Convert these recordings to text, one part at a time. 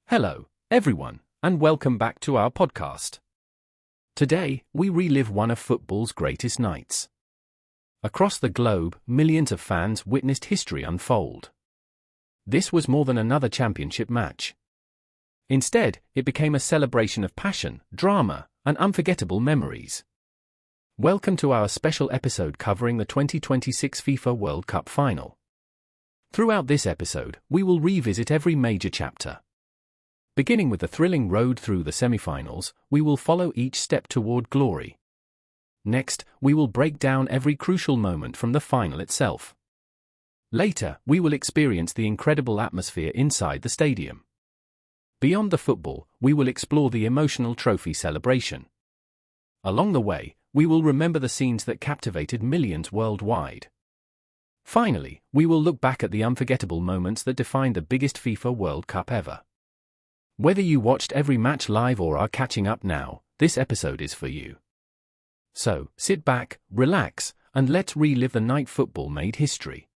Hello, everyone, and welcome back to our podcast. Today, we relive one of football's greatest nights. Across the globe, millions of fans witnessed history unfold. This was more than another championship match. Instead, it became a celebration of passion, drama, and unforgettable memories. Welcome to our special episode covering the 2026 FIFA World Cup final. Throughout this episode, we will revisit every major chapter. Beginning with the thrilling road through the semi-finals, we will follow each step toward glory. Next, we will break down every crucial moment from the final itself. Later, we will experience the incredible atmosphere inside the stadium. Beyond the football, we will explore the emotional trophy celebration. Along the way, we will remember the scenes that captivated millions worldwide. Finally, we will look back at the unforgettable moments that defined the biggest FIFA World Cup ever. Whether you watched every match live or are catching up now, this episode is for you. So, sit back, relax, and let's relive the night football made history.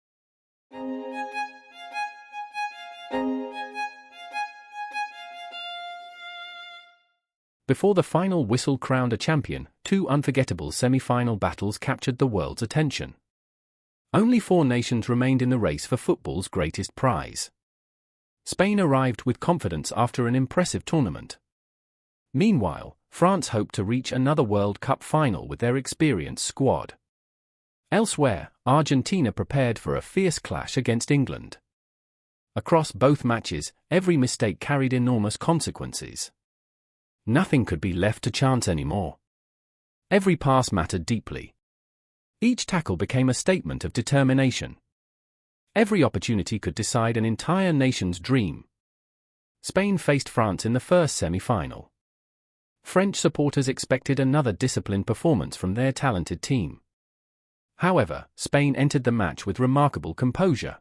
Before the final whistle crowned a champion, two unforgettable semi-final battles captured the world's attention. Only 4 nations remained in the race for football's greatest prize. Spain arrived with confidence after an impressive tournament. Meanwhile, France hoped to reach another World Cup final with their experienced squad. Elsewhere, Argentina prepared for a fierce clash against England. Across both matches, every mistake carried enormous consequences. Nothing could be left to chance anymore. Every pass mattered deeply. Each tackle became a statement of determination. Every opportunity could decide an entire nation's dream. Spain faced France in the first semi-final. French supporters expected another disciplined performance from their talented team. However, Spain entered the match with remarkable composure.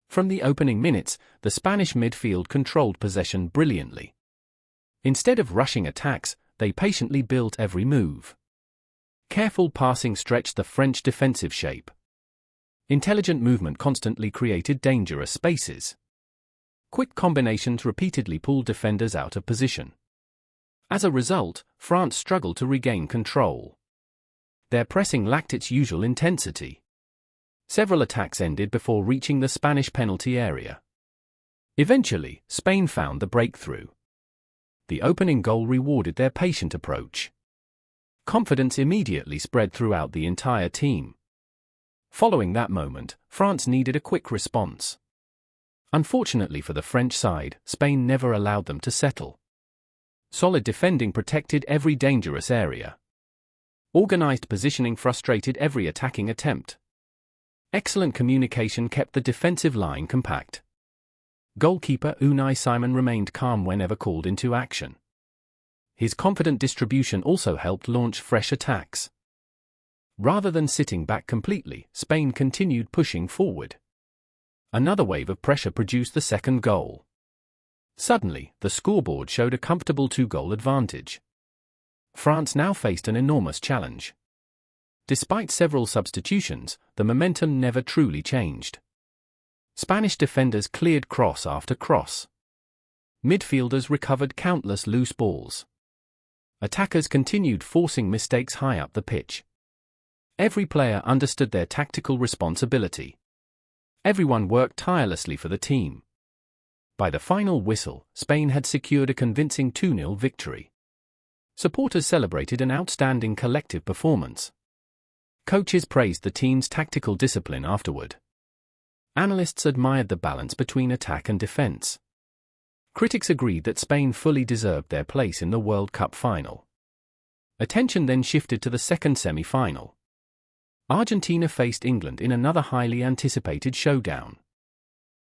From the opening minutes, the Spanish midfield controlled possession brilliantly. Instead of rushing attacks, they patiently built every move. Careful passing stretched the French defensive shape. Intelligent movement constantly created dangerous spaces. Quick combinations repeatedly pulled defenders out of position. As a result, France struggled to regain control. Their pressing lacked its usual intensity. Several attacks ended before reaching the Spanish penalty area. Eventually, Spain found the breakthrough. The opening goal rewarded their patient approach. Confidence immediately spread throughout the entire team. Following that moment, France needed a quick response. Unfortunately for the French side, Spain never allowed them to settle. Solid defending protected every dangerous area. Organized positioning frustrated every attacking attempt. Excellent communication kept the defensive line compact. Goalkeeper Unai Simon remained calm whenever called into action. His confident distribution also helped launch fresh attacks. Rather than sitting back completely, Spain continued pushing forward. Another wave of pressure produced the second goal. Suddenly, the scoreboard showed a comfortable 2-goal advantage. France now faced an enormous challenge. Despite several substitutions, the momentum never truly changed. Spanish defenders cleared cross after cross. Midfielders recovered countless loose balls. Attackers continued forcing mistakes high up the pitch. Every player understood their tactical responsibility. Everyone worked tirelessly for the team. By the final whistle, Spain had secured a convincing 2-0 victory. Supporters celebrated an outstanding collective performance. Coaches praised the team's tactical discipline afterward. Analysts admired the balance between attack and defense. Critics agreed that Spain fully deserved their place in the World Cup final. Attention then shifted to the second semi-final. Argentina faced England in another highly anticipated showdown.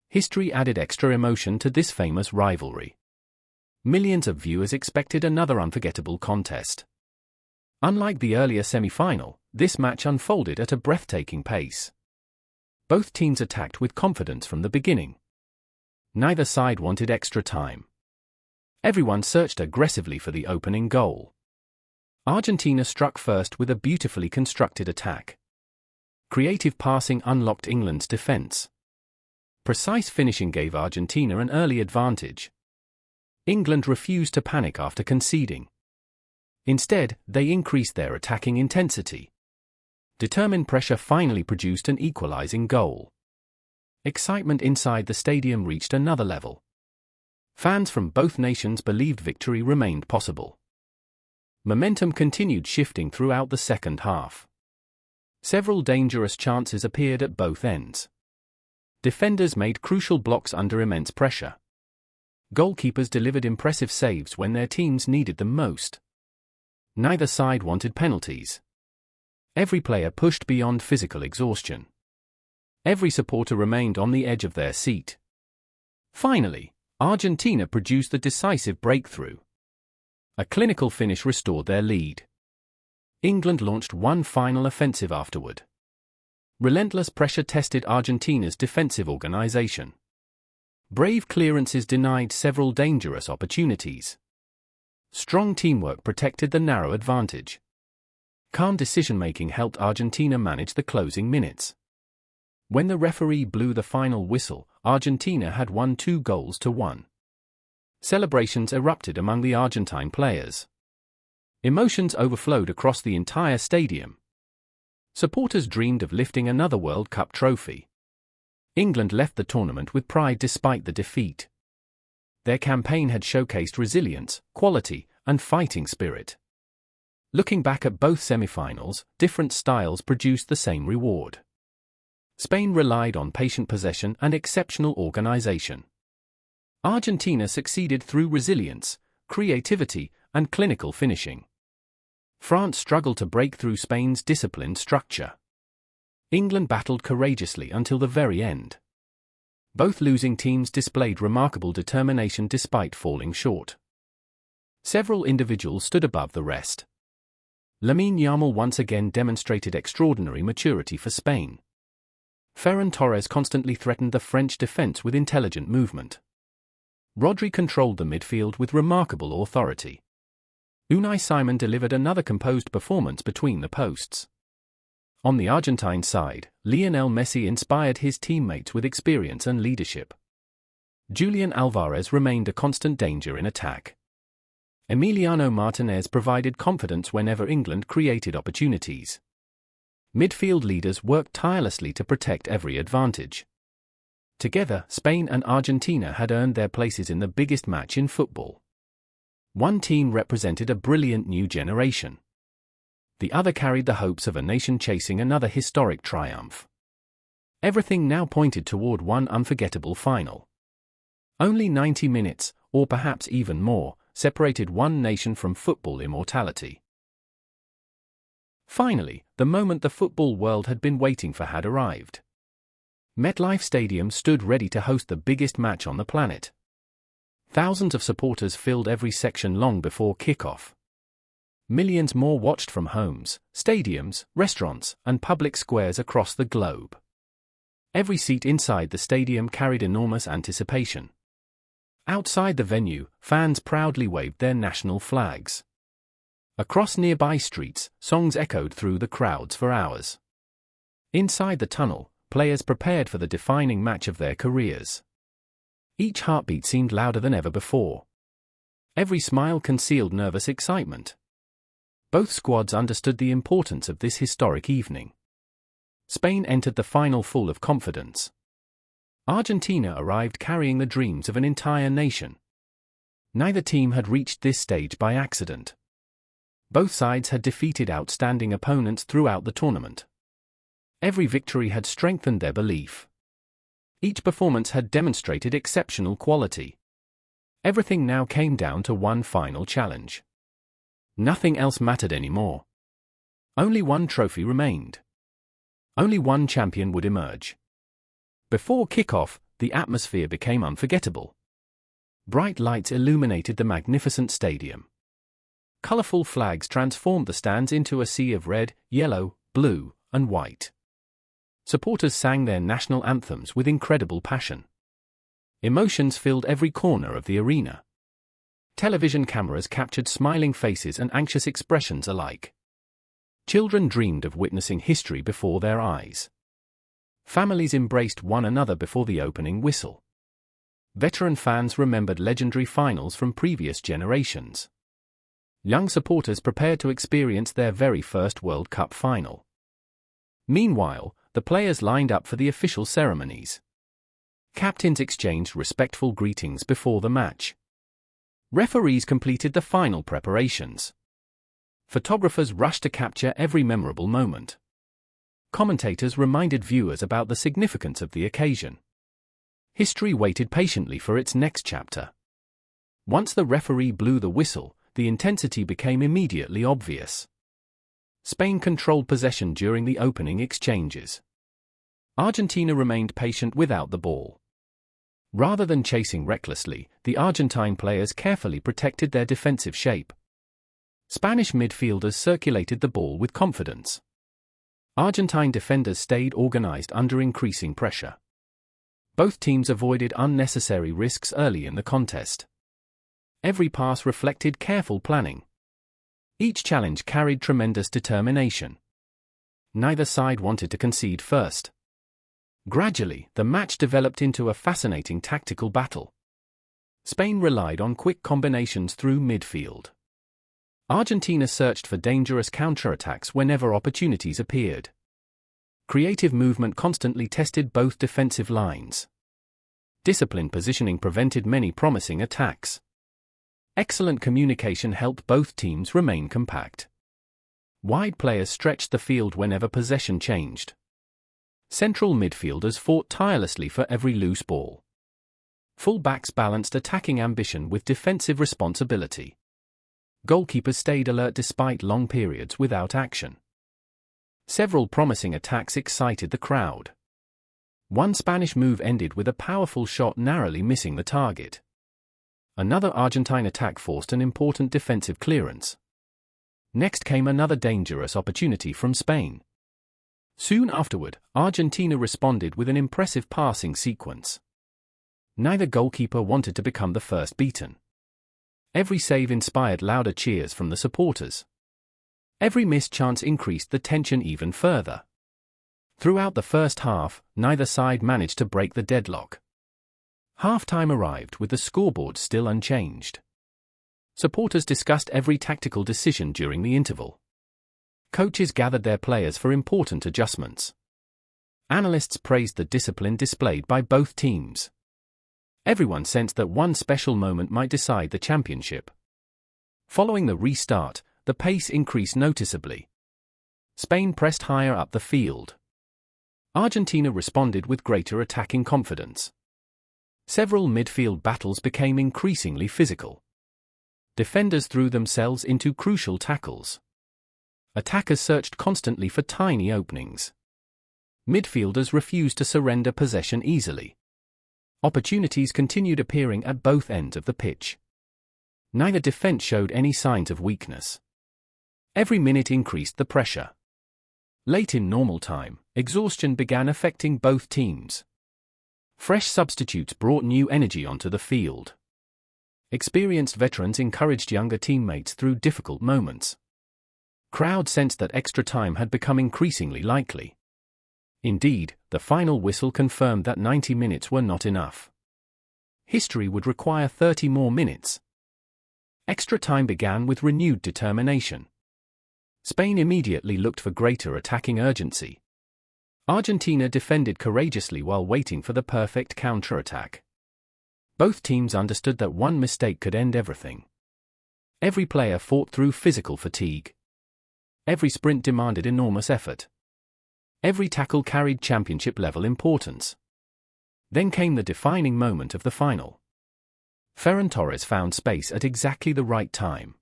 History added extra emotion to this famous rivalry. Millions of viewers expected another unforgettable contest. Unlike the earlier semi-final, this match unfolded at a breathtaking pace. Both teams attacked with confidence from the beginning. Neither side wanted extra time. Everyone searched aggressively for the opening goal. Argentina struck first with a beautifully constructed attack. Creative passing unlocked England's defense. Precise finishing gave Argentina an early advantage. England refused to panic after conceding. Instead, they increased their attacking intensity. Determined pressure finally produced an equalizing goal. Excitement inside the stadium reached another level. Fans from both nations believed victory remained possible. Momentum continued shifting throughout the second half. Several dangerous chances appeared at both ends. Defenders made crucial blocks under immense pressure. Goalkeepers delivered impressive saves when their teams needed them most. Neither side wanted penalties. Every player pushed beyond physical exhaustion. Every supporter remained on the edge of their seat. Finally, Argentina produced the decisive breakthrough. A clinical finish restored their lead. England launched one final offensive afterward. Relentless pressure tested Argentina's defensive organization. Brave clearances denied several dangerous opportunities. Strong teamwork protected the narrow advantage. Calm decision-making helped Argentina manage the closing minutes. When the referee blew the final whistle, Argentina had won 2-1. Celebrations erupted among the Argentine players. Emotions overflowed across the entire stadium. Supporters dreamed of lifting another World Cup trophy. England left the tournament with pride despite the defeat. Their campaign had showcased resilience, quality, and fighting spirit. Looking back at both semi-finals, different styles produced the same reward. Spain relied on patient possession and exceptional organization. Argentina succeeded through resilience, creativity, and clinical finishing. France struggled to break through Spain's disciplined structure. England battled courageously until the very end. Both losing teams displayed remarkable determination despite falling short. Several individuals stood above the rest. Lamine Yamal once again demonstrated extraordinary maturity for Spain. Ferran Torres constantly threatened the French defense with intelligent movement. Rodri controlled the midfield with remarkable authority. Unai Simon delivered another composed performance between the posts. On the Argentine side, Lionel Messi inspired his teammates with experience and leadership. Julian Alvarez remained a constant danger in attack. Emiliano Martinez provided confidence whenever England created opportunities. Midfield leaders worked tirelessly to protect every advantage. Together, Spain and Argentina had earned their places in the biggest match in football. One team represented a brilliant new generation. The other carried the hopes of a nation chasing another historic triumph. Everything now pointed toward one unforgettable final. Only 90 minutes, or perhaps even more, separated one nation from football immortality. Finally, the moment the football world had been waiting for had arrived. MetLife Stadium stood ready to host the biggest match on the planet. Thousands of supporters filled every section long before kickoff. Millions more watched from homes, stadiums, restaurants, and public squares across the globe. Every seat inside the stadium carried enormous anticipation. Outside the venue, fans proudly waved their national flags. Across nearby streets, songs echoed through the crowds for hours. Inside the tunnel, players prepared for the defining match of their careers. Each heartbeat seemed louder than ever before. Every smile concealed nervous excitement. Both squads understood the importance of this historic evening. Spain entered the final full of confidence. Argentina arrived carrying the dreams of an entire nation. Neither team had reached this stage by accident. Both sides had defeated outstanding opponents throughout the tournament. Every victory had strengthened their belief. Each performance had demonstrated exceptional quality. Everything now came down to one final challenge. Nothing else mattered anymore. Only one trophy remained. Only one champion would emerge. Before kickoff, the atmosphere became unforgettable. Bright lights illuminated the magnificent stadium. Colorful flags transformed the stands into a sea of red, yellow, blue, and white. Supporters sang their national anthems with incredible passion. Emotions filled every corner of the arena. Television cameras captured smiling faces and anxious expressions alike. Children dreamed of witnessing history before their eyes. Families embraced one another before the opening whistle. Veteran fans remembered legendary finals from previous generations. Young supporters prepared to experience their very first World Cup final. Meanwhile, the players lined up for the official ceremonies. Captains exchanged respectful greetings before the match. Referees completed the final preparations. Photographers rushed to capture every memorable moment. Commentators reminded viewers about the significance of the occasion. History waited patiently for its next chapter. Once the referee blew the whistle, the intensity became immediately obvious. Spain controlled possession during the opening exchanges. Argentina remained patient without the ball. Rather than chasing recklessly, the Argentine players carefully protected their defensive shape. Spanish midfielders circulated the ball with confidence. Argentine defenders stayed organized under increasing pressure. Both teams avoided unnecessary risks early in the contest. Every pass reflected careful planning. Each challenge carried tremendous determination. Neither side wanted to concede first. Gradually, the match developed into a fascinating tactical battle. Spain relied on quick combinations through midfield. Argentina searched for dangerous counterattacks whenever opportunities appeared. Creative movement constantly tested both defensive lines. Disciplined positioning prevented many promising attacks. Excellent communication helped both teams remain compact. Wide players stretched the field whenever possession changed. Central midfielders fought tirelessly for every loose ball. Full-backs balanced attacking ambition with defensive responsibility. Goalkeepers stayed alert despite long periods without action. Several promising attacks excited the crowd. One Spanish move ended with a powerful shot narrowly missing the target. Another Argentine attack forced an important defensive clearance. Next came another dangerous opportunity from Spain. Soon afterward, Argentina responded with an impressive passing sequence. Neither goalkeeper wanted to become the first beaten. Every save inspired louder cheers from the supporters. Every missed chance increased the tension even further. Throughout the first half, neither side managed to break the deadlock. Half-time arrived with the scoreboard still unchanged. Supporters discussed every tactical decision during the interval. Coaches gathered their players for important adjustments. Analysts praised the discipline displayed by both teams. Everyone sensed that one special moment might decide the championship. Following the restart, the pace increased noticeably. Spain pressed higher up the field. Argentina responded with greater attacking confidence. Several midfield battles became increasingly physical. Defenders threw themselves into crucial tackles. Attackers searched constantly for tiny openings. Midfielders refused to surrender possession easily. Opportunities continued appearing at both ends of the pitch. Neither defense showed any signs of weakness. Every minute increased the pressure. Late in normal time, exhaustion began affecting both teams. Fresh substitutes brought new energy onto the field. Experienced veterans encouraged younger teammates through difficult moments. Crowds sensed that extra time had become increasingly likely. Indeed, the final whistle confirmed that 90 minutes were not enough. History would require 30 more minutes. Extra time began with renewed determination. Spain immediately looked for greater attacking urgency. Argentina defended courageously while waiting for the perfect counterattack. Both teams understood that one mistake could end everything. Every player fought through physical fatigue. Every sprint demanded enormous effort. Every tackle carried championship-level importance. Then came the defining moment of the final. Ferran Torres found space at exactly the right time.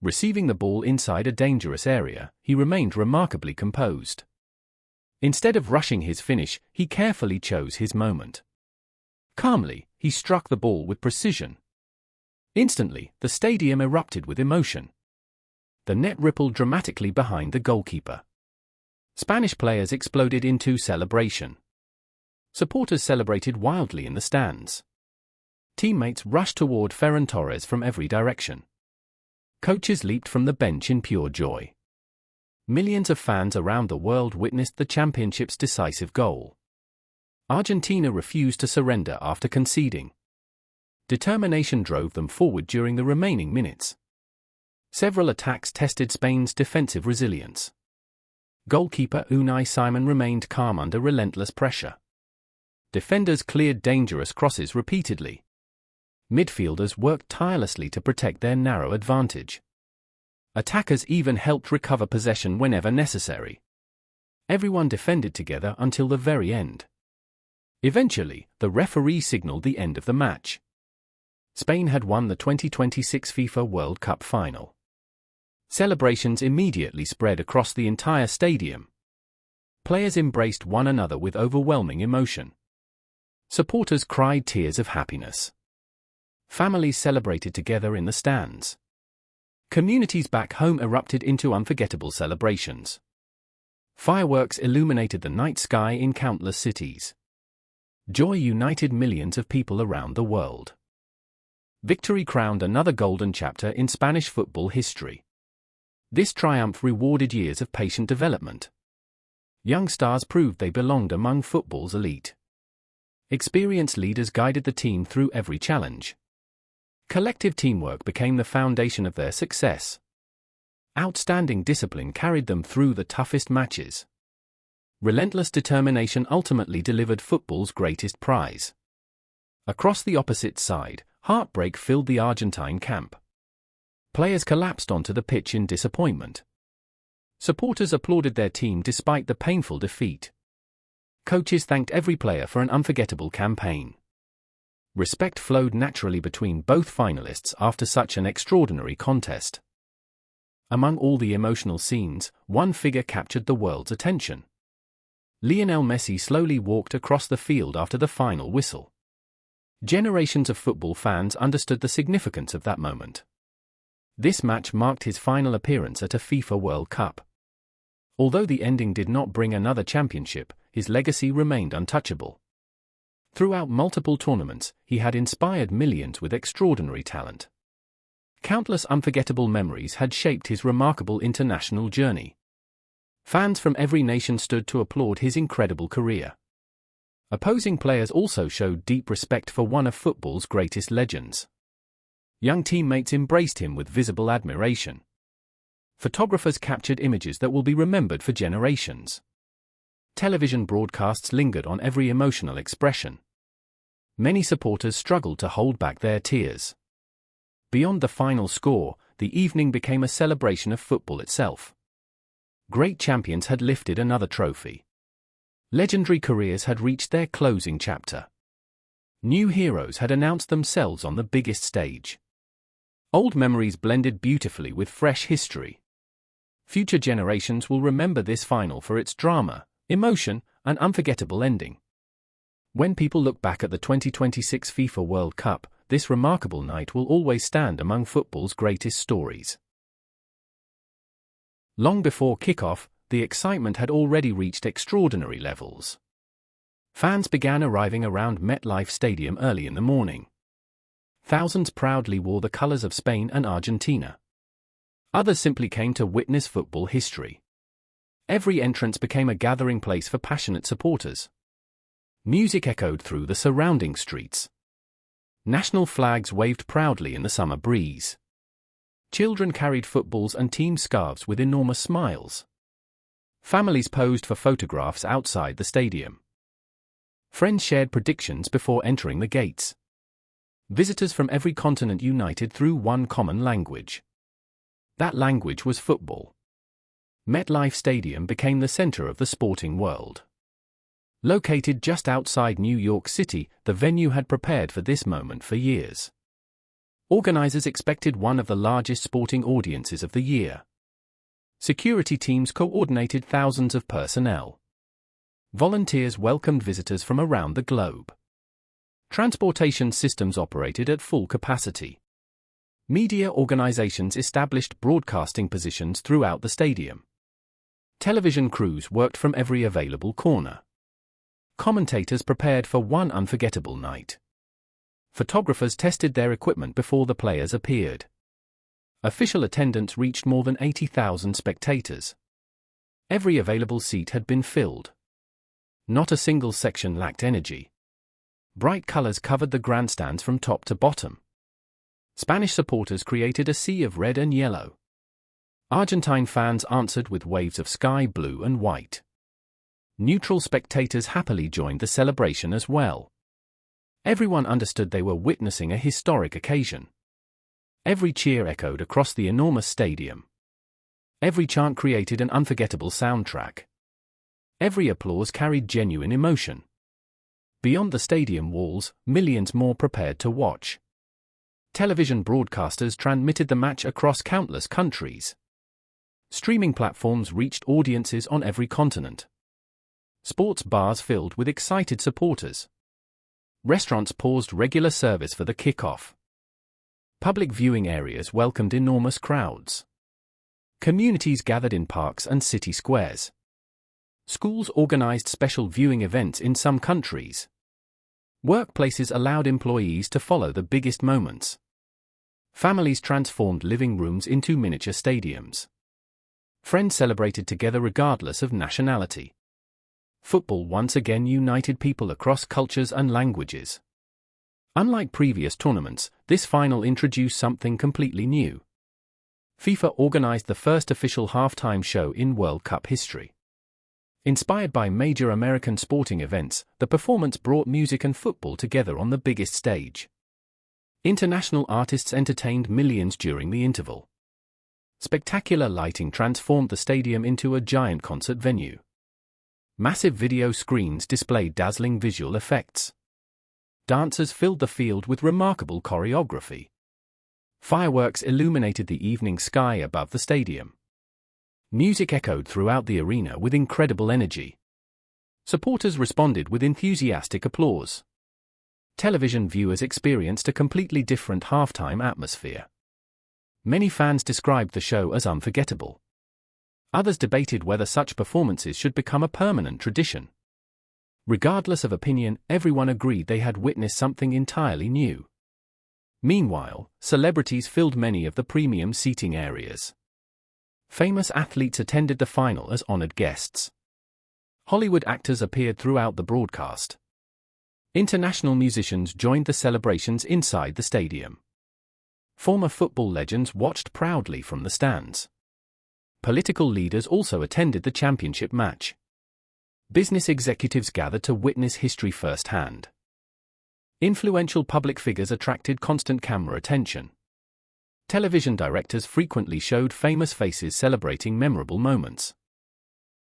Receiving the ball inside a dangerous area, he remained remarkably composed. Instead of rushing his finish, he carefully chose his moment. Calmly, he struck the ball with precision. Instantly, the stadium erupted with emotion. The net rippled dramatically behind the goalkeeper. Spanish players exploded into celebration. Supporters celebrated wildly in the stands. Teammates rushed toward Ferran Torres from every direction. Coaches leaped from the bench in pure joy. Millions of fans around the world witnessed the championship's decisive goal. Argentina refused to surrender after conceding. Determination drove them forward during the remaining minutes. Several attacks tested Spain's defensive resilience. Goalkeeper Unai Simon remained calm under relentless pressure. Defenders cleared dangerous crosses repeatedly. Midfielders worked tirelessly to protect their narrow advantage. Attackers even helped recover possession whenever necessary. Everyone defended together until the very end. Eventually, the referee signaled the end of the match. Spain had won the 2026 FIFA World Cup final. Celebrations immediately spread across the entire stadium. Players embraced one another with overwhelming emotion. Supporters cried tears of happiness. Families celebrated together in the stands. Communities back home erupted into unforgettable celebrations. Fireworks illuminated the night sky in countless cities. Joy united millions of people around the world. Victory crowned another golden chapter in Spanish football history. This triumph rewarded years of patient development. Young stars proved they belonged among football's elite. Experienced leaders guided the team through every challenge. Collective teamwork became the foundation of their success. Outstanding discipline carried them through the toughest matches. Relentless determination ultimately delivered football's greatest prize. Across the opposite side, heartbreak filled the Argentine camp. Players collapsed onto the pitch in disappointment. Supporters applauded their team despite the painful defeat. Coaches thanked every player for an unforgettable campaign. Respect flowed naturally between both finalists after such an extraordinary contest. Among all the emotional scenes, one figure captured the world's attention. Lionel Messi slowly walked across the field after the final whistle. Generations of football fans understood the significance of that moment. This match marked his final appearance at a FIFA World Cup. Although the ending did not bring another championship, his legacy remained untouchable. Throughout multiple tournaments, he had inspired millions with extraordinary talent. Countless unforgettable memories had shaped his remarkable international journey. Fans from every nation stood to applaud his incredible career. Opposing players also showed deep respect for one of football's greatest legends. Young teammates embraced him with visible admiration. Photographers captured images that will be remembered for generations. Television broadcasts lingered on every emotional expression. Many supporters struggled to hold back their tears. Beyond the final score, the evening became a celebration of football itself. Great champions had lifted another trophy. Legendary careers had reached their closing chapter. New heroes had announced themselves on the biggest stage. Old memories blended beautifully with fresh history. Future generations will remember this final for its drama, emotion, and unforgettable ending. When people look back at the 2026 FIFA World Cup, this remarkable night will always stand among football's greatest stories. Long before kickoff, the excitement had already reached extraordinary levels. Fans began arriving around MetLife Stadium early in the morning. Thousands proudly wore the colors of Spain and Argentina. Others simply came to witness football history. Every entrance became a gathering place for passionate supporters. Music echoed through the surrounding streets. National flags waved proudly in the summer breeze. Children carried footballs and team scarves with enormous smiles. Families posed for photographs outside the stadium. Friends shared predictions before entering the gates. Visitors from every continent united through one common language. That language was football. MetLife Stadium became the center of the sporting world. Located just outside New York City, the venue had prepared for this moment for years. Organizers expected one of the largest sporting audiences of the year. Security teams coordinated thousands of personnel. Volunteers welcomed visitors from around the globe. Transportation systems operated at full capacity. Media organizations established broadcasting positions throughout the stadium. Television crews worked from every available corner. Commentators prepared for one unforgettable night. Photographers tested their equipment before the players appeared. Official attendance reached more than 80,000 spectators. Every available seat had been filled. Not a single section lacked energy. Bright colors covered the grandstands from top to bottom. Spanish supporters created a sea of red and yellow. Argentine fans answered with waves of sky blue and white. Neutral spectators happily joined the celebration as well. Everyone understood they were witnessing a historic occasion. Every cheer echoed across the enormous stadium. Every chant created an unforgettable soundtrack. Every applause carried genuine emotion. Beyond the stadium walls, millions more prepared to watch. Television broadcasters transmitted the match across countless countries. Streaming platforms reached audiences on every continent. Sports bars filled with excited supporters. Restaurants paused regular service for the kickoff. Public viewing areas welcomed enormous crowds. Communities gathered in parks and city squares. Schools organized special viewing events in some countries. Workplaces allowed employees to follow the biggest moments. Families transformed living rooms into miniature stadiums. Friends celebrated together regardless of nationality. Football once again united people across cultures and languages. Unlike previous tournaments, this final introduced something completely new. FIFA organized the first official halftime show in World Cup history. Inspired by major American sporting events, the performance brought music and football together on the biggest stage. International artists entertained millions during the interval. Spectacular lighting transformed the stadium into a giant concert venue. Massive video screens displayed dazzling visual effects. Dancers filled the field with remarkable choreography. Fireworks illuminated the evening sky above the stadium. Music echoed throughout the arena with incredible energy. Supporters responded with enthusiastic applause. Television viewers experienced a completely different halftime atmosphere. Many fans described the show as unforgettable. Others debated whether such performances should become a permanent tradition. Regardless of opinion, everyone agreed they had witnessed something entirely new. Meanwhile, celebrities filled many of the premium seating areas. Famous athletes attended the final as honored guests. Hollywood actors appeared throughout the broadcast. International musicians joined the celebrations inside the stadium. Former football legends watched proudly from the stands. Political leaders also attended the championship match. Business executives gathered to witness history firsthand. Influential public figures attracted constant camera attention. Television directors frequently showed famous faces celebrating memorable moments.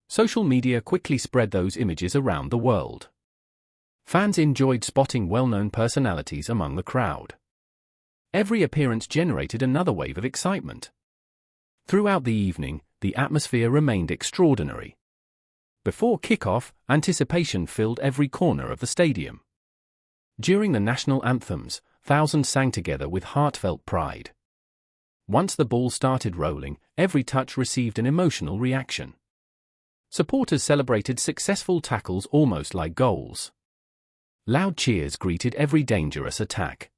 Social media quickly spread those images around the world. Fans enjoyed spotting well-known personalities among the crowd. Every appearance generated another wave of excitement. Throughout the evening, the atmosphere remained extraordinary. Before kickoff, anticipation filled every corner of the stadium. During the national anthems, thousands sang together with heartfelt pride. Once the ball started rolling, every touch received an emotional reaction. Supporters celebrated successful tackles almost like goals. Loud cheers greeted every dangerous attack.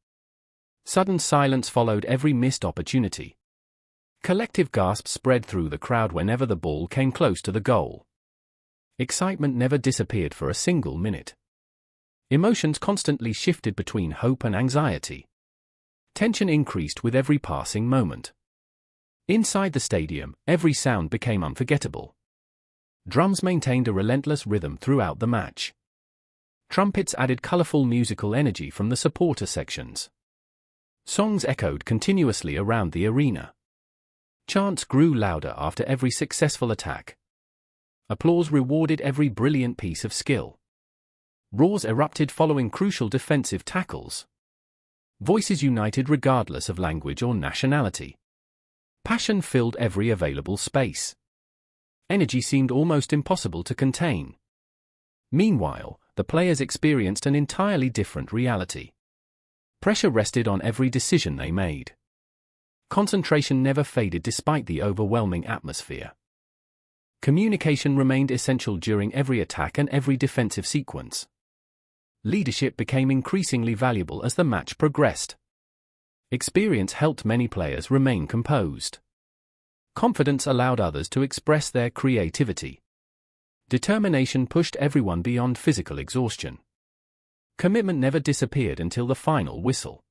Sudden silence followed every missed opportunity. Collective gasps spread through the crowd whenever the ball came close to the goal. Excitement never disappeared for a single minute. Emotions constantly shifted between hope and anxiety. Tension increased with every passing moment. Inside the stadium, every sound became unforgettable. Drums maintained a relentless rhythm throughout the match. Trumpets added colorful musical energy from the supporter sections. Songs echoed continuously around the arena. Chants grew louder after every successful attack. Applause rewarded every brilliant piece of skill. Roars erupted following crucial defensive tackles. Voices united regardless of language or nationality. Passion filled every available space. Energy seemed almost impossible to contain. Meanwhile, the players experienced an entirely different reality. Pressure rested on every decision they made. Concentration never faded despite the overwhelming atmosphere. Communication remained essential during every attack and every defensive sequence. Leadership became increasingly valuable as the match progressed. Experience helped many players remain composed. Confidence allowed others to express their creativity. Determination pushed everyone beyond physical exhaustion. Commitment never disappeared until the final whistle.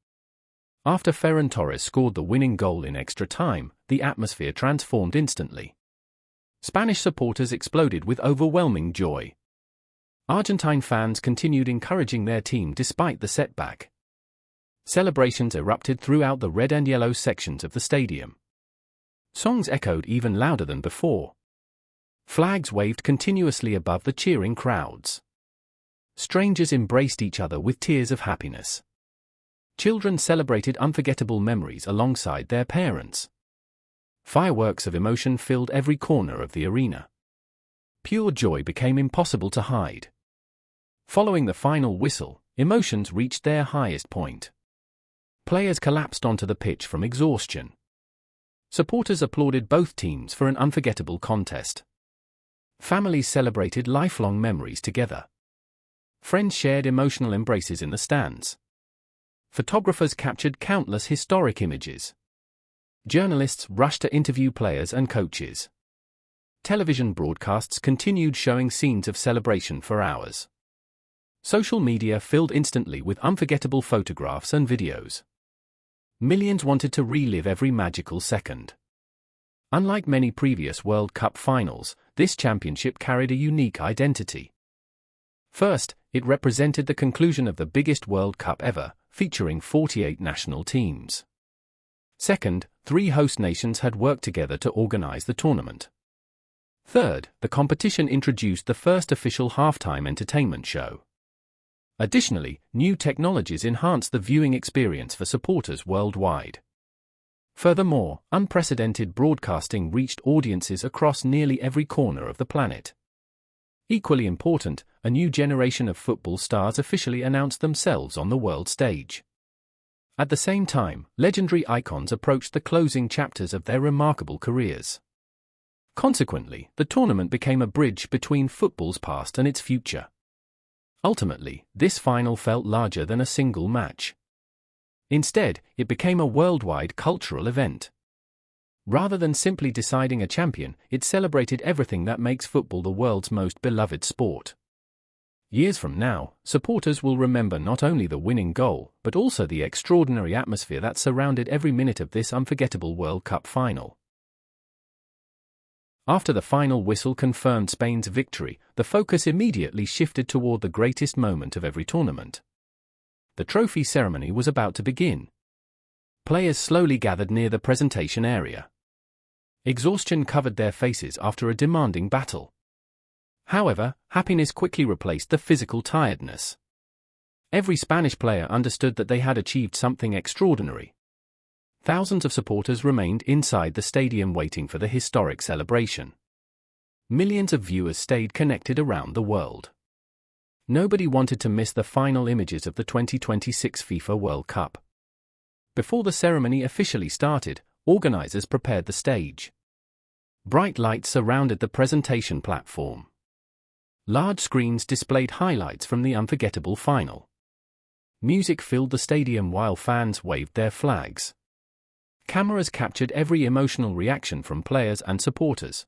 After Ferran Torres scored the winning goal in extra time, the atmosphere transformed instantly. Spanish supporters exploded with overwhelming joy. Argentine fans continued encouraging their team despite the setback. Celebrations erupted throughout the red and yellow sections of the stadium. Songs echoed even louder than before. Flags waved continuously above the cheering crowds. Strangers embraced each other with tears of happiness. Children celebrated unforgettable memories alongside their parents. Fireworks of emotion filled every corner of the arena. Pure joy became impossible to hide. Following the final whistle, emotions reached their highest point. Players collapsed onto the pitch from exhaustion. Supporters applauded both teams for an unforgettable contest. Families celebrated lifelong memories together. Friends shared emotional embraces in the stands. Photographers captured countless historic images. Journalists rushed to interview players and coaches. Television broadcasts continued showing scenes of celebration for hours. Social media filled instantly with unforgettable photographs and videos. Millions wanted to relive every magical second. Unlike many previous World Cup finals, this championship carried a unique identity. First, it represented the conclusion of the biggest World Cup ever, featuring 48 national teams. Second, 3 host nations had worked together to organize the tournament. Third, the competition introduced the first official halftime entertainment show. Additionally, new technologies enhanced the viewing experience for supporters worldwide. Furthermore, unprecedented broadcasting reached audiences across nearly every corner of the planet. Equally important, a new generation of football stars officially announced themselves on the world stage. At the same time, legendary icons approached the closing chapters of their remarkable careers. Consequently, the tournament became a bridge between football's past and its future. Ultimately, this final felt larger than a single match. Instead, it became a worldwide cultural event. Rather than simply deciding a champion, it celebrated everything that makes football the world's most beloved sport. Years from now, supporters will remember not only the winning goal, but also the extraordinary atmosphere that surrounded every minute of this unforgettable World Cup final. After the final whistle confirmed Spain's victory, the focus immediately shifted toward the greatest moment of every tournament. The trophy ceremony was about to begin. Players slowly gathered near the presentation area. Exhaustion covered their faces after a demanding battle. However, happiness quickly replaced the physical tiredness. Every Spanish player understood that they had achieved something extraordinary. Thousands of supporters remained inside the stadium waiting for the historic celebration. Millions of viewers stayed connected around the world. Nobody wanted to miss the final images of the 2026 FIFA World Cup. Before the ceremony officially started, organizers prepared the stage. Bright lights surrounded the presentation platform. Large screens displayed highlights from the unforgettable final. Music filled the stadium while fans waved their flags. Cameras captured every emotional reaction from players and supporters.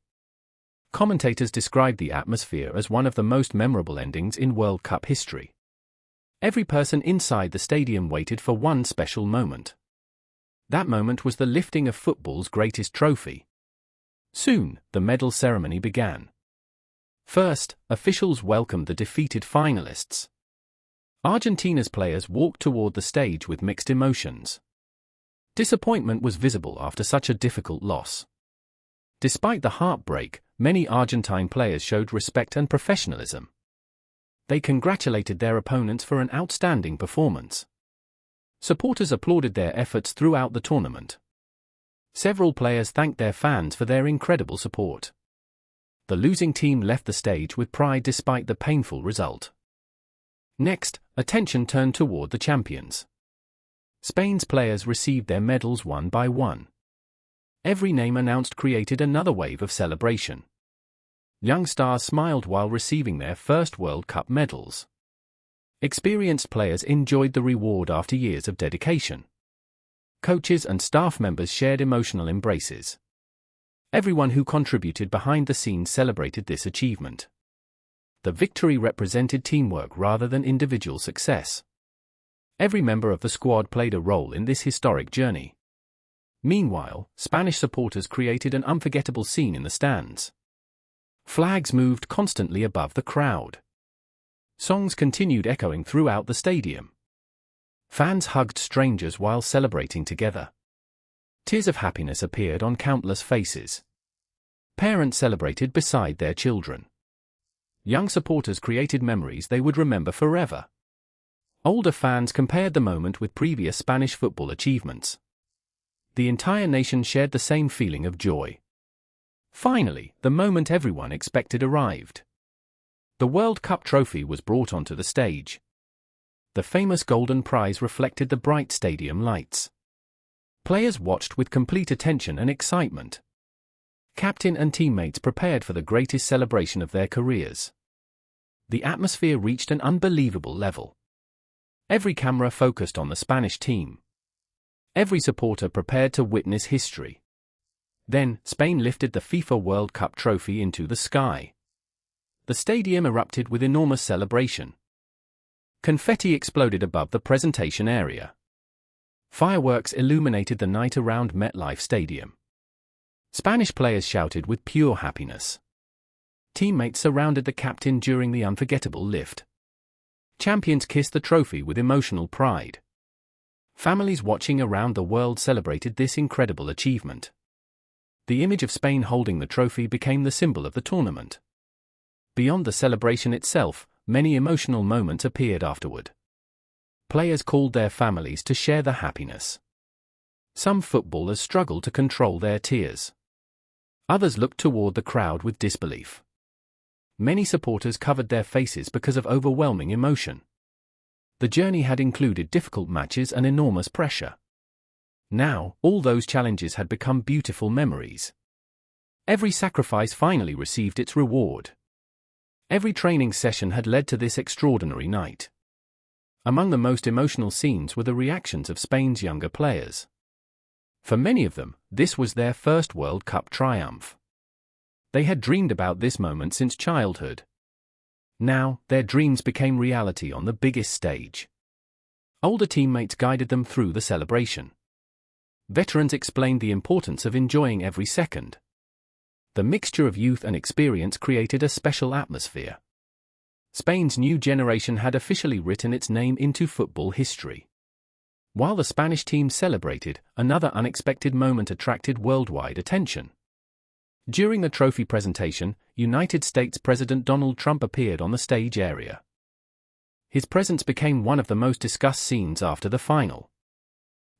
Commentators described the atmosphere as one of the most memorable endings in World Cup history. Every person inside the stadium waited for one special moment. That moment was the lifting of football's greatest trophy. Soon, the medal ceremony began. First, officials welcomed the defeated finalists. Argentina's players walked toward the stage with mixed emotions. Disappointment was visible after such a difficult loss. Despite the heartbreak, many Argentine players showed respect and professionalism. They congratulated their opponents for an outstanding performance. Supporters applauded their efforts throughout the tournament. Several players thanked their fans for their incredible support. The losing team left the stage with pride despite the painful result. Next, attention turned toward the champions. Spain's players received their medals one by one. Every name announced created another wave of celebration. Young stars smiled while receiving their first World Cup medals. Experienced players enjoyed the reward after years of dedication. Coaches and staff members shared emotional embraces. Everyone who contributed behind the scenes celebrated this achievement. The victory represented teamwork rather than individual success. Every member of the squad played a role in this historic journey. Meanwhile, Spanish supporters created an unforgettable scene in the stands. Flags moved constantly above the crowd. Songs continued echoing throughout the stadium. Fans hugged strangers while celebrating together. Tears of happiness appeared on countless faces. Parents celebrated beside their children. Young supporters created memories they would remember forever. Older fans compared the moment with previous Spanish football achievements. The entire nation shared the same feeling of joy. Finally, the moment everyone expected arrived. The World Cup trophy was brought onto the stage. The famous golden prize reflected the bright stadium lights. Players watched with complete attention and excitement. Captain and teammates prepared for the greatest celebration of their careers. The atmosphere reached an unbelievable level. Every camera focused on the Spanish team. Every supporter prepared to witness history. Then, Spain lifted the FIFA World Cup trophy into the sky. The stadium erupted with enormous celebration. Confetti exploded above the presentation area. Fireworks illuminated the night around MetLife Stadium. Spanish players shouted with pure happiness. Teammates surrounded the captain during the unforgettable lift. Champions kissed the trophy with emotional pride. Families watching around the world celebrated this incredible achievement. The image of Spain holding the trophy became the symbol of the tournament. Beyond the celebration itself, many emotional moments appeared afterward. Players called their families to share the happiness. Some footballers struggled to control their tears. Others looked toward the crowd with disbelief. Many supporters covered their faces because of overwhelming emotion. The journey had included difficult matches and enormous pressure. Now, all those challenges had become beautiful memories. Every sacrifice finally received its reward. Every training session had led to this extraordinary night. Among the most emotional scenes were the reactions of Spain's younger players. For many of them, this was their first World Cup triumph. They had dreamed about this moment since childhood. Now, their dreams became reality on the biggest stage. Older teammates guided them through the celebration. Veterans explained the importance of enjoying every second. The mixture of youth and experience created a special atmosphere. Spain's new generation had officially written its name into football history. While the Spanish team celebrated, another unexpected moment attracted worldwide attention. During the trophy presentation, United States President Donald Trump appeared on the stage area. His presence became one of the most discussed scenes after the final.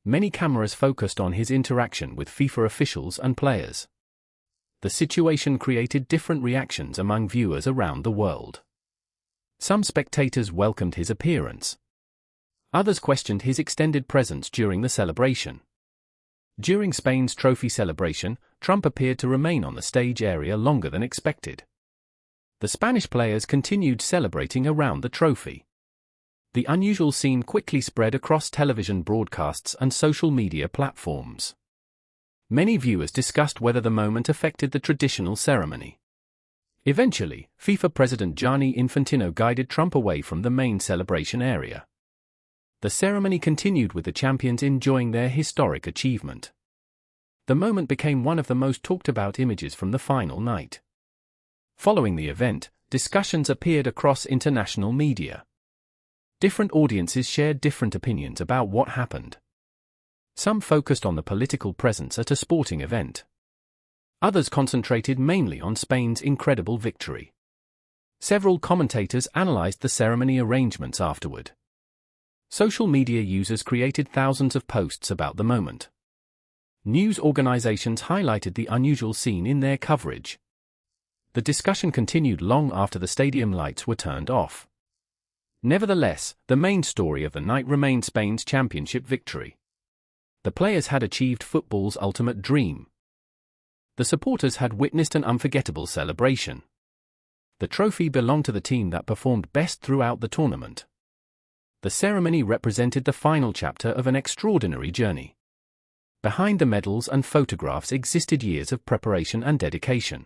Many cameras focused on his interaction with FIFA officials and players. The situation created different reactions among viewers around the world. Some spectators welcomed his appearance. Others questioned his extended presence during the celebration. During Spain's trophy celebration, Trump appeared to remain on the stage area longer than expected. The Spanish players continued celebrating around the trophy. The unusual scene quickly spread across television broadcasts and social media platforms. Many viewers discussed whether the moment affected the traditional ceremony. Eventually, FIFA President Gianni Infantino guided Trump away from the main celebration area. The ceremony continued with the champions enjoying their historic achievement. The moment became one of the most talked about images from the final night. Following the event, discussions appeared across international media. Different audiences shared different opinions about what happened. Some focused on the political presence at a sporting event. Others concentrated mainly on Spain's incredible victory. Several commentators analyzed the ceremony arrangements afterward. Social media users created thousands of posts about the moment. News organizations highlighted the unusual scene in their coverage. The discussion continued long after the stadium lights were turned off. Nevertheless, the main story of the night remained Spain's championship victory. The players had achieved football's ultimate dream. The supporters had witnessed an unforgettable celebration. The trophy belonged to the team that performed best throughout the tournament. The ceremony represented the final chapter of an extraordinary journey. Behind the medals and photographs existed years of preparation and dedication.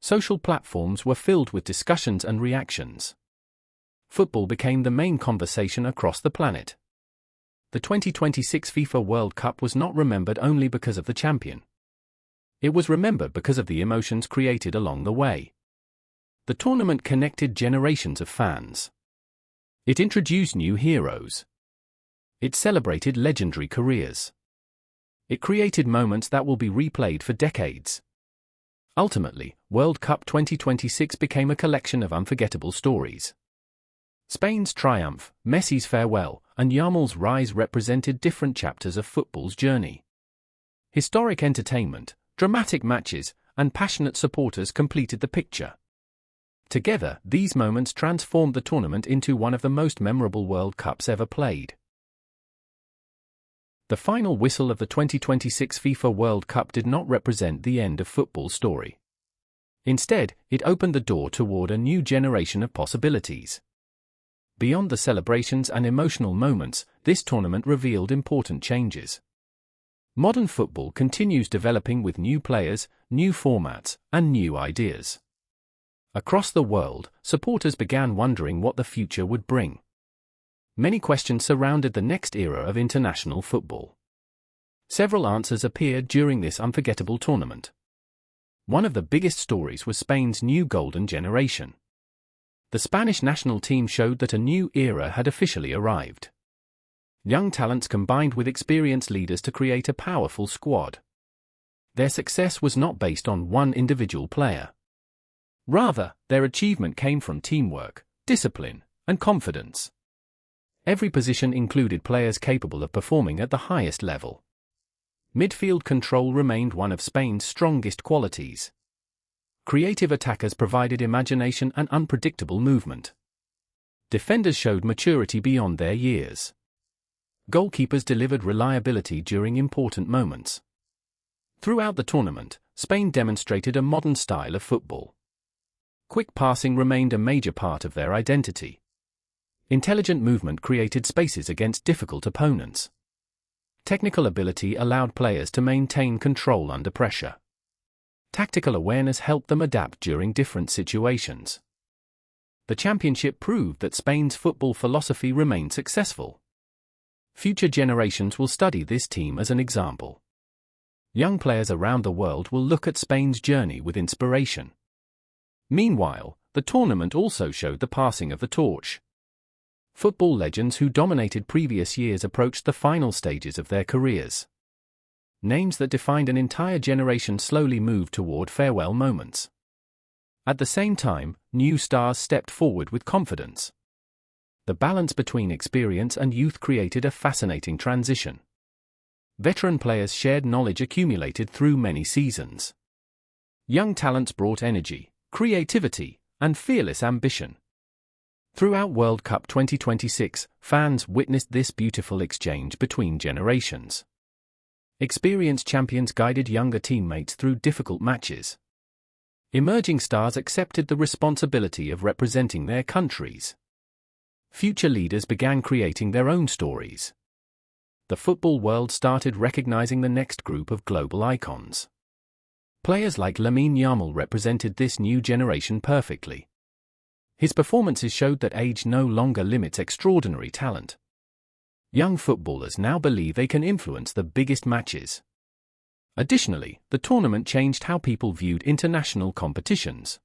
Social platforms were filled with discussions and reactions. Football became the main conversation across the planet. The 2026 FIFA World Cup was not remembered only because of the champion. It was remembered because of the emotions created along the way. The tournament connected generations of fans. It introduced new heroes. It celebrated legendary careers. It created moments that will be replayed for decades. Ultimately, World Cup 2026 became a collection of unforgettable stories. Spain's triumph, Messi's farewell, and Yamal's rise represented different chapters of football's journey. Historic entertainment, dramatic matches, and passionate supporters completed the picture. Together, these moments transformed the tournament into one of the most memorable World Cups ever played. The final whistle of the 2026 FIFA World Cup did not represent the end of football's story. Instead, it opened the door toward a new generation of possibilities. Beyond the celebrations and emotional moments, this tournament revealed important changes. Modern football continues developing with new players, new formats, and new ideas. Across the world, supporters began wondering what the future would bring. Many questions surrounded the next era of international football. Several answers appeared during this unforgettable tournament. One of the biggest stories was Spain's new golden generation. The Spanish national team showed that a new era had officially arrived. Young talents combined with experienced leaders to create a powerful squad. Their success was not based on one individual player. Rather, their achievement came from teamwork, discipline, and confidence. Every position included players capable of performing at the highest level. Midfield control remained one of Spain's strongest qualities. Creative attackers provided imagination and unpredictable movement. Defenders showed maturity beyond their years. Goalkeepers delivered reliability during important moments. Throughout the tournament, Spain demonstrated a modern style of football. Quick passing remained a major part of their identity. Intelligent movement created spaces against difficult opponents. Technical ability allowed players to maintain control under pressure. Tactical awareness helped them adapt during different situations. The championship proved that Spain's football philosophy remained successful. Future generations will study this team as an example. Young players around the world will look at Spain's journey with inspiration. Meanwhile, the tournament also showed the passing of the torch. Football legends who dominated previous years approached the final stages of their careers. Names that defined an entire generation slowly moved toward farewell moments. At the same time, new stars stepped forward with confidence. The balance between experience and youth created a fascinating transition. Veteran players shared knowledge accumulated through many seasons. Young talents brought energy, creativity, and fearless ambition. Throughout World Cup 2026, fans witnessed this beautiful exchange between generations. Experienced champions guided younger teammates through difficult matches. Emerging stars accepted the responsibility of representing their countries. Future leaders began creating their own stories. The football world started recognizing the next group of global icons. Players like Lamine Yamal represented this new generation perfectly. His performances showed that age no longer limits extraordinary talent. Young footballers now believe they can influence the biggest matches. Additionally, the tournament changed how people viewed international competitions.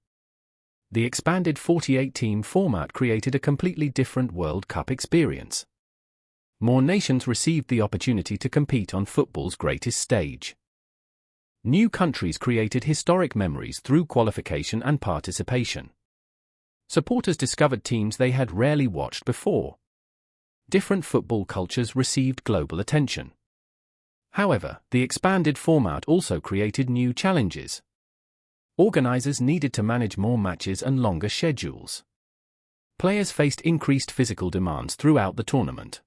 The expanded 48-team format created a completely different World Cup experience. More nations received the opportunity to compete on football's greatest stage. New countries created historic memories through qualification and participation. Supporters discovered teams they had rarely watched before. Different football cultures received global attention. However, the expanded format also created new challenges. Organizers needed to manage more matches and longer schedules. Players faced increased physical demands throughout the tournament.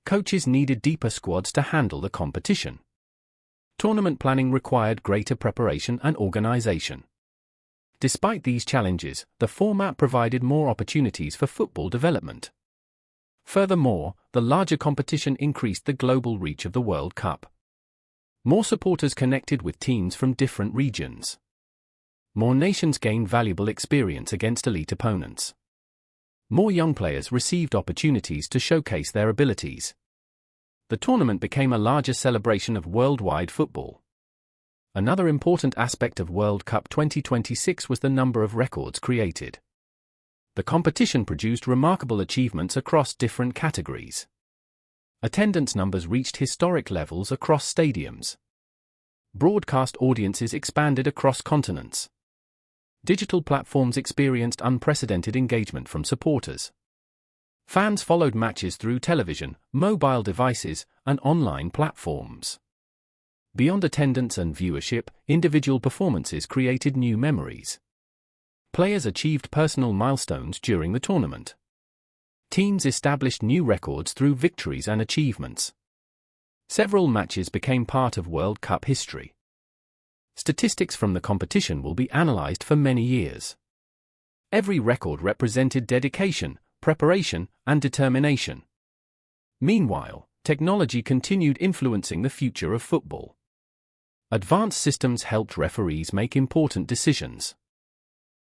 Coaches needed deeper squads to handle the competition. Tournament planning required greater preparation and organization. Despite these challenges, the format provided more opportunities for football development. Furthermore, the larger competition increased the global reach of the World Cup. More supporters connected with teams from different regions. More nations gained valuable experience against elite opponents. More young players received opportunities to showcase their abilities. The tournament became a larger celebration of worldwide football. Another important aspect of World Cup 2026 was the number of records created. The competition produced remarkable achievements across different categories. Attendance numbers reached historic levels across stadiums. Broadcast audiences expanded across continents. Digital platforms experienced unprecedented engagement from supporters. Fans followed matches through television, mobile devices, and online platforms. Beyond attendance and viewership, individual performances created new memories. Players achieved personal milestones during the tournament. Teams established new records through victories and achievements. Several matches became part of World Cup history. Statistics from the competition will be analyzed for many years. Every record represented dedication, preparation, and determination. Meanwhile, technology continued influencing the future of football. Advanced systems helped referees make important decisions.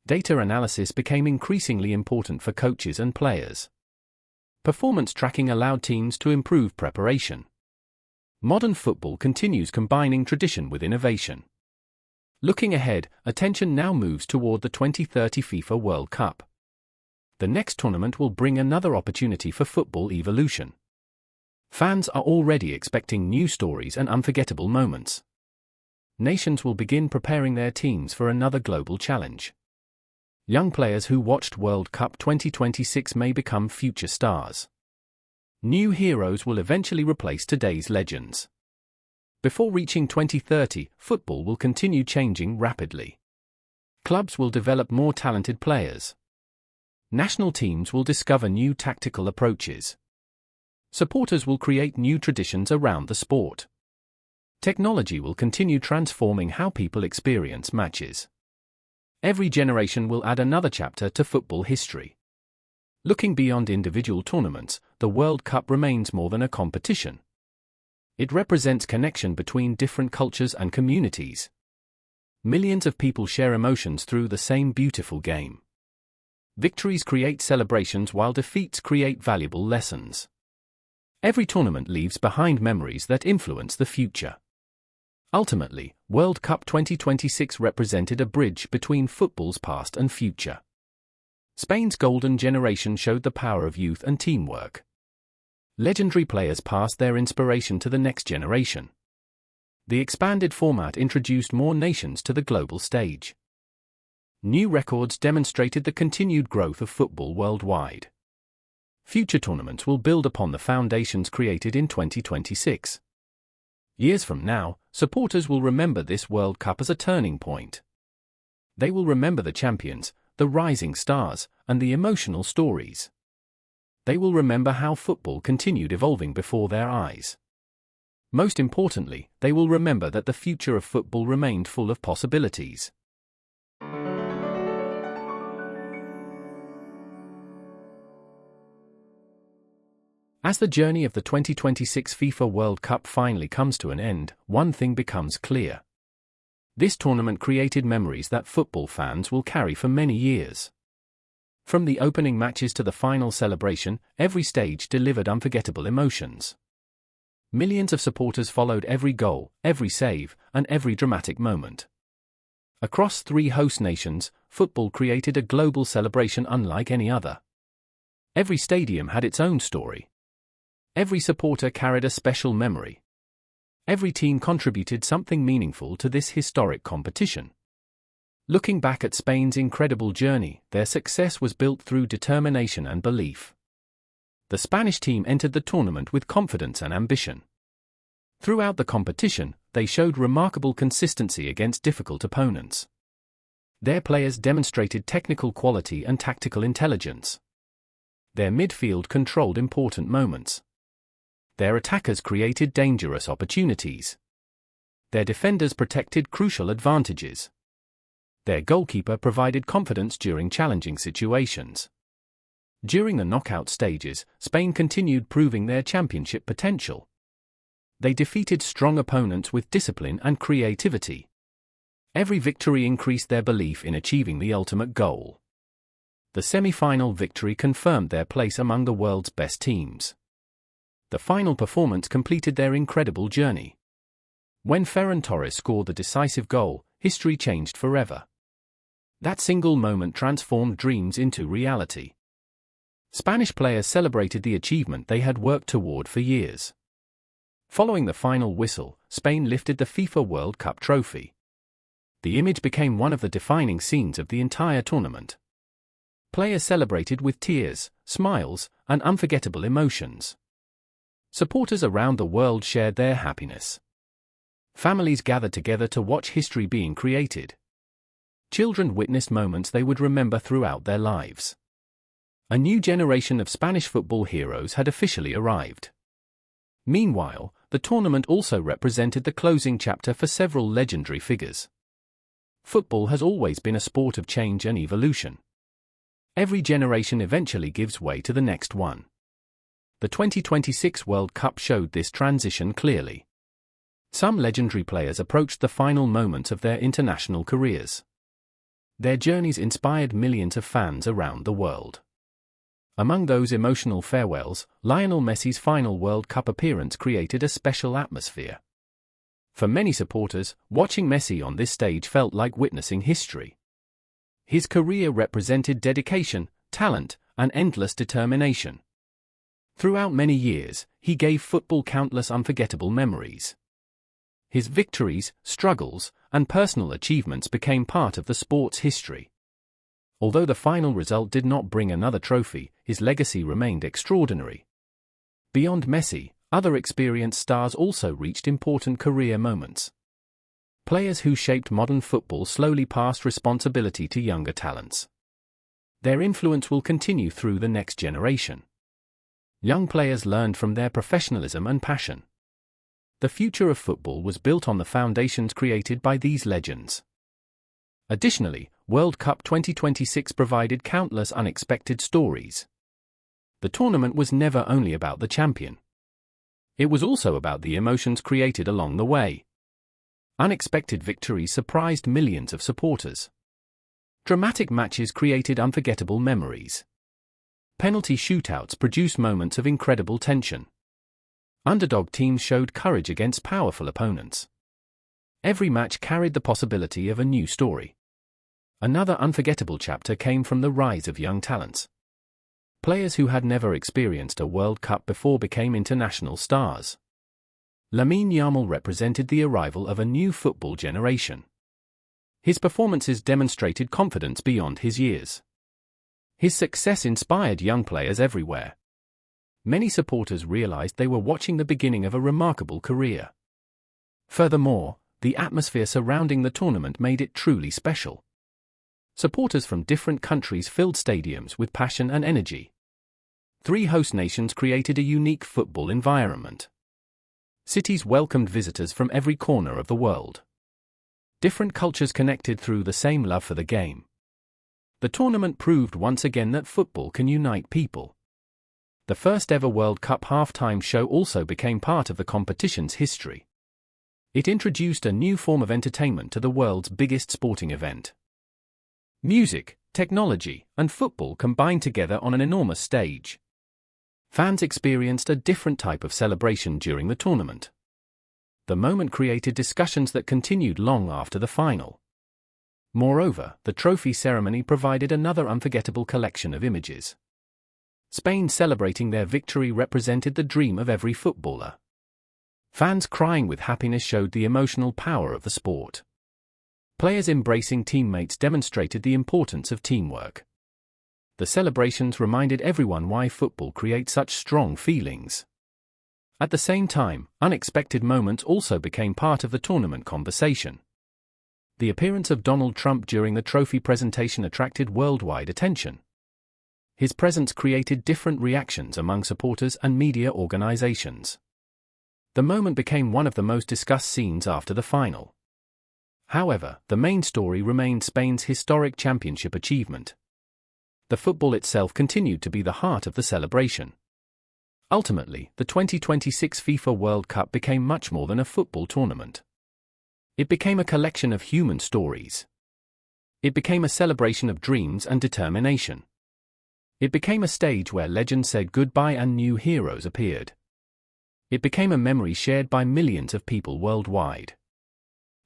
Data analysis became increasingly important for coaches and players. Performance tracking allowed teams to improve preparation. Modern football continues combining tradition with innovation. Looking ahead, attention now moves toward the 2030 FIFA World Cup. The next tournament will bring another opportunity for football evolution. Fans are already expecting new stories and unforgettable moments. Nations will begin preparing their teams for another global challenge. Young players who watched World Cup 2026 may become future stars. New heroes will eventually replace today's legends. Before reaching 2030, football will continue changing rapidly. Clubs will develop more talented players. National teams will discover new tactical approaches. Supporters will create new traditions around the sport. Technology will continue transforming how people experience matches. Every generation will add another chapter to football history. Looking beyond individual tournaments, the World Cup remains more than a competition. It represents connection between different cultures and communities. Millions of people share emotions through the same beautiful game. Victories create celebrations while defeats create valuable lessons. Every tournament leaves behind memories that influence the future. Ultimately, World Cup 2026 represented a bridge between football's past and future. Spain's golden generation showed the power of youth and teamwork. Legendary players passed their inspiration to the next generation. The expanded format introduced more nations to the global stage. New records demonstrated the continued growth of football worldwide. Future tournaments will build upon the foundations created in 2026. Years from now, supporters will remember this World Cup as a turning point. They will remember the champions, the rising stars, and the emotional stories. They will remember how football continued evolving before their eyes. Most importantly, they will remember that the future of football remained full of possibilities. As the journey of the 2026 FIFA World Cup finally comes to an end, one thing becomes clear. This tournament created memories that football fans will carry for many years. From the opening matches to the final celebration, every stage delivered unforgettable emotions. Millions of supporters followed every goal, every save, and every dramatic moment. Across 3 host nations, football created a global celebration unlike any other. Every stadium had its own story. Every supporter carried a special memory. Every team contributed something meaningful to this historic competition. Looking back at Spain's incredible journey, their success was built through determination and belief. The Spanish team entered the tournament with confidence and ambition. Throughout the competition, they showed remarkable consistency against difficult opponents. Their players demonstrated technical quality and tactical intelligence. Their midfield controlled important moments. Their attackers created dangerous opportunities. Their defenders protected crucial advantages. Their goalkeeper provided confidence during challenging situations. During the knockout stages, Spain continued proving their championship potential. They defeated strong opponents with discipline and creativity. Every victory increased their belief in achieving the ultimate goal. The semi-final victory confirmed their place among the world's best teams. The final performance completed their incredible journey. When Ferran Torres scored the decisive goal, history changed forever. That single moment transformed dreams into reality. Spanish players celebrated the achievement they had worked toward for years. Following the final whistle, Spain lifted the FIFA World Cup trophy. The image became one of the defining scenes of the entire tournament. Players celebrated with tears, smiles, and unforgettable emotions. Supporters around the world shared their happiness. Families gathered together to watch history being created. Children witnessed moments they would remember throughout their lives. A new generation of Spanish football heroes had officially arrived. Meanwhile, the tournament also represented the closing chapter for several legendary figures. Football has always been a sport of change and evolution. Every generation eventually gives way to the next one. The 2026 World Cup showed this transition clearly. Some legendary players approached the final moments of their international careers. Their journeys inspired millions of fans around the world. Among those emotional farewells, Lionel Messi's final World Cup appearance created a special atmosphere. For many supporters, watching Messi on this stage felt like witnessing history. His career represented dedication, talent, and endless determination. Throughout many years, he gave football countless unforgettable memories. His victories, struggles, and personal achievements became part of the sport's history. Although the final result did not bring another trophy, his legacy remained extraordinary. Beyond Messi, other experienced stars also reached important career moments. Players who shaped modern football slowly passed responsibility to younger talents. Their influence will continue through the next generation. Young players learned from their professionalism and passion. The future of football was built on the foundations created by these legends. Additionally, World Cup 2026 provided countless unexpected stories. The tournament was never only about the champion. It was also about the emotions created along the way. Unexpected victories surprised millions of supporters. Dramatic matches created unforgettable memories. Penalty shootouts produced moments of incredible tension. Underdog teams showed courage against powerful opponents. Every match carried the possibility of a new story. Another unforgettable chapter came from the rise of young talents. Players who had never experienced a World Cup before became international stars. Lamine Yamal represented the arrival of a new football generation. His performances demonstrated confidence beyond his years. His success inspired young players everywhere. Many supporters realized they were watching the beginning of a remarkable career. Furthermore, the atmosphere surrounding the tournament made it truly special. Supporters from different countries filled stadiums with passion and energy. 3 host nations created a unique football environment. Cities welcomed visitors from every corner of the world. Different cultures connected through the same love for the game. The tournament proved once again that football can unite people. The first ever World Cup halftime show also became part of the competition's history. It introduced a new form of entertainment to the world's biggest sporting event. Music, technology, and football combined together on an enormous stage. Fans experienced a different type of celebration during the tournament. The moment created discussions that continued long after the final. Moreover, the trophy ceremony provided another unforgettable collection of images. Spain celebrating their victory represented the dream of every footballer. Fans crying with happiness showed the emotional power of the sport. Players embracing teammates demonstrated the importance of teamwork. The celebrations reminded everyone why football creates such strong feelings. At the same time, unexpected moments also became part of the tournament conversation. The appearance of Donald Trump during the trophy presentation attracted worldwide attention. His presence created different reactions among supporters and media organizations. The moment became one of the most discussed scenes after the final. However, the main story remained Spain's historic championship achievement. The football itself continued to be the heart of the celebration. Ultimately, the 2026 FIFA World Cup became much more than a football tournament. It became a collection of human stories. It became a celebration of dreams and determination. It became a stage where legends said goodbye and new heroes appeared. It became a memory shared by millions of people worldwide.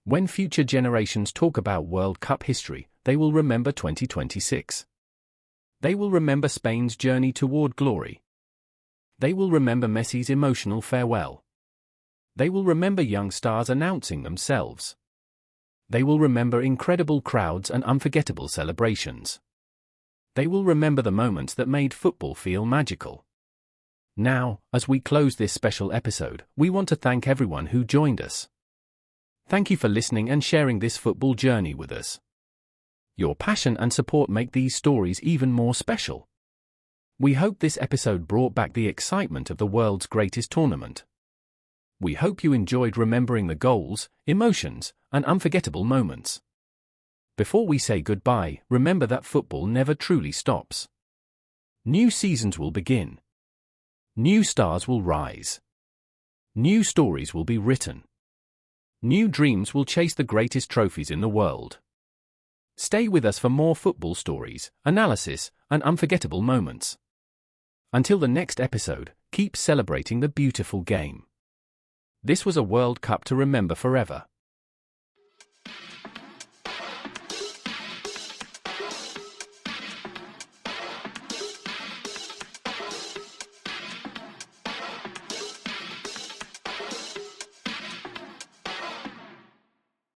When future generations talk about World Cup history, they will remember 2026. They will remember Spain's journey toward glory. They will remember Messi's emotional farewell. They will remember young stars announcing themselves. They will remember incredible crowds and unforgettable celebrations. They will remember the moments that made football feel magical. Now, as we close this special episode, we want to thank everyone who joined us. Thank you for listening and sharing this football journey with us. Your passion and support make these stories even more special. We hope this episode brought back the excitement of the world's greatest tournament. We hope you enjoyed remembering the goals, emotions, and unforgettable moments. Before we say goodbye, remember that football never truly stops. New seasons will begin. New stars will rise. New stories will be written. New dreams will chase the greatest trophies in the world. Stay with us for more football stories, analysis, and unforgettable moments. Until the next episode, keep celebrating the beautiful game. This was a World Cup to remember forever.